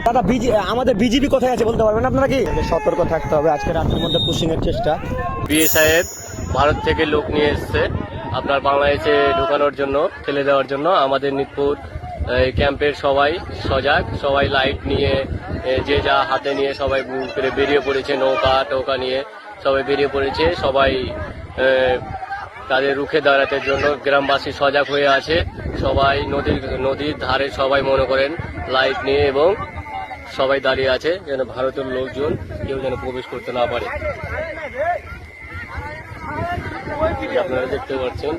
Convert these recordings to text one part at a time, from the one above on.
দাদা আমাদের বিজেপি কোথায় আছে বলতে পারবেন আপনারা কি? সতর্ক থাকতে হবে, আজকে রাত্রির মধ্যে পুশিং এর চেষ্টা। বিএ সাহেব ভারত থেকে লোক নিয়ে এসছে আপনার বাংলাদেশে ঢোকানোর জন্য, ফেলে দেওয়ার জন্য। আমাদের নিতপুর ক্যাম্পের সবাই সজাগ, সবাই লাইট নিয়ে যে যা হাতে নিয়ে সবাই করে বেরিয়ে পড়েছে, নৌকা টৌকা নিয়ে সবাই বেরিয়ে পড়েছে। সবাই তাদের রুখে দাঁড়াতে জন্য গ্রামবাসী সজাগ হয়ে আছে। সবাই নদীর ধারে সবাই মনে করেন লাইট নিয়ে এবং সবাই দাঁড়িয়ে আছে যেন ভারতের লোকজন কেউ যেন প্রবেশ করতে না পারে। আপনারা দেখতে পাচ্ছেন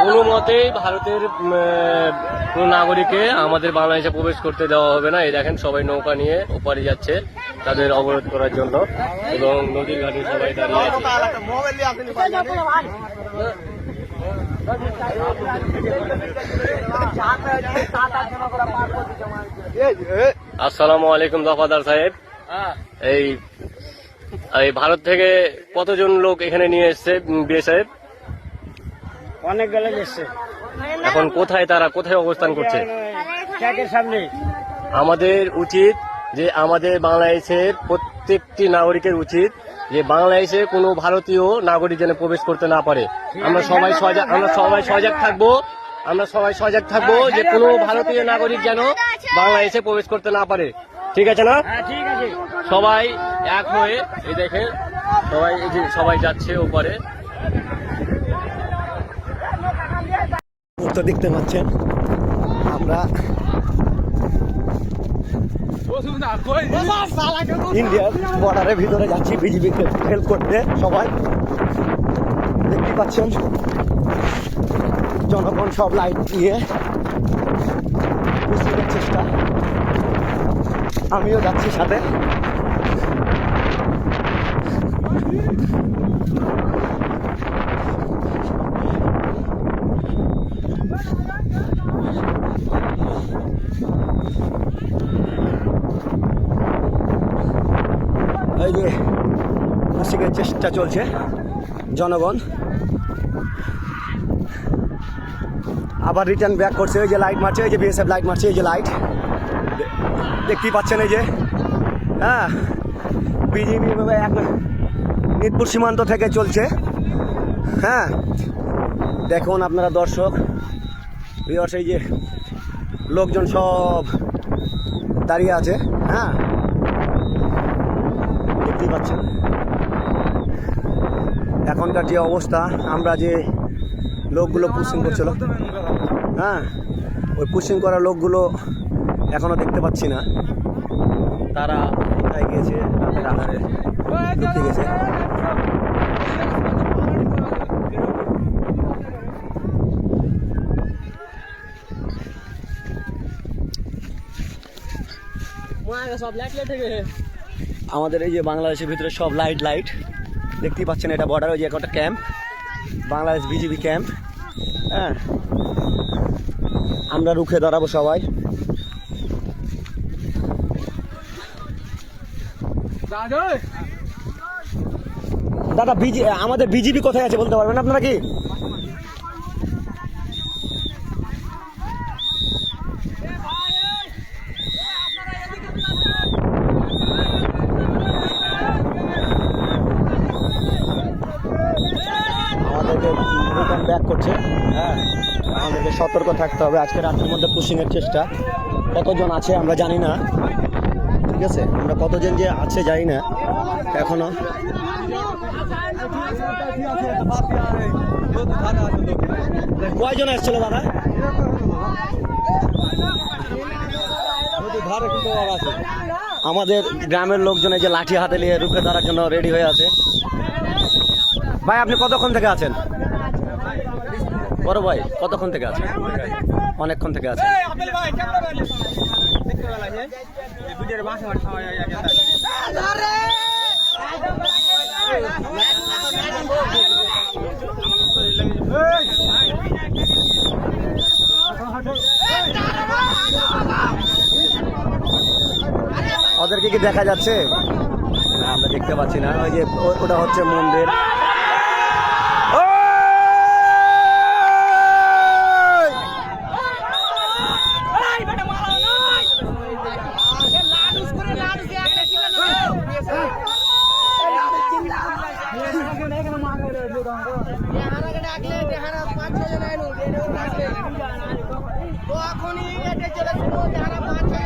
কোনো মতেই ভারতের কোন নাগরিককে আমাদের বাংলাদেশে প্রবেশ করতে দেওয়া হবে না। এই দেখেন সবাই নৌকা নিয়ে ওপারে যাচ্ছে তাদের অবরোধ করার জন্য এবং নদীর ঘাটে সবাই দাঁড়িয়ে আছে। আসসালামু আলাইকুম দফাদার সাহেব, এই ভারত থেকে কতজন লোক এখানে নিয়ে এসছে বিএ সাহেব? অনেক গেলে এসছে। এখন কোথায় অবস্থান করছে? সামনে। আমাদের উচিত যে আমাদের বাংলাদেশের প্রত্যেকটি নাগরিকের উচিত যে বাংলাদেশে কোনো ভারতীয় নাগরিক যেন প্রবেশ করতে না পারে। আমরা সবাই সজাগ থাকবো যে কোনো ভারতীয় নাগরিক যেন বাংলাদেশে প্রবেশ করতে না পারে। ঠিক আছে না? সবাই এক হয়ে এই দেখেন সবাই যাচ্ছে ওপারে। তো দেখতে পাচ্ছেন আমরা ইন্ডিয়ার বর্ডারের ভিতরে যাচ্ছি বিজেপিকে হেল্প করতে। সবাই দেখতে পাচ্ছেন জনগণ সব লাইট দিয়ে বুঝতে চেষ্টা, আমিও যাচ্ছি সাথে। এই যে মুসিকের চেষ্টা চলছে, জনগণ আবার রিটার্ন ব্যাক করছে। ওই যে লাইট মারছে, ওই যে বিএসএফ লাইট মারছে, এই যে লাইট দেখতেই পাচ্ছেন। এই যে হ্যাঁ, বিজেপি এক নিতপুর সীমান্ত থেকে চলছে। হ্যাঁ দেখুন আপনারা দর্শক, এই যে লোকজন সব দাঁড়িয়ে আছে। হ্যাঁ দেখতেই পাচ্ছেন এখনকার যে অবস্থা। আমরা যে লোকগুলো পুশিং করছিল, হ্যাঁ ওই পুশিং করা লোকগুলো এখনো দেখতে পাচ্ছি না তারা কোথায় গিয়েছে, রাতের আধারে ঢুকে গেছে। আমাদের এই যে বাংলাদেশের ভিতরে সব লাইট দেখতেই পাচ্ছেন। এটা বর্ডার, ওই যে একটা ক্যাম্প, বাংলাদেশ বিজিবি ক্যাম্প। হ্যাঁ আমরা রুখে দাঁড়াবো সবাই। দাদা আমাদের বিজিবি কোথায় আছে বলতে পারবেন আপনারা কি? আমাদেরকে রিটার্ন ব্যাক করছে। হ্যাঁ আমাদেরকে সতর্ক থাকতে হবে, আজকে রাত্রির মধ্যে পুশিং এর চেষ্টা। কতজন আছে আমরা জানি না, ঠিক আছে? আমরা কতজন যে আছে জানি না এখনো। কয়জন আসছিল দাদা? আমাদের গ্রামের লোকজন এই যে লাঠি হাতে নিয়ে রুখে ধরার জন্য রেডি হয়ে আছে। ভাই আপনি কতক্ষণ থেকে আছেন? বড় ভাই কতক্ষণ থেকে আছেন? অনেকক্ষণ থেকে আছেন। ওদেরকে কি দেখা যাচ্ছে? না, আমরা দেখতে পাচ্ছি না। ওই যে ওটা হচ্ছে মন্দির। তো এখনই এটা চলে শুনো যারা 5-6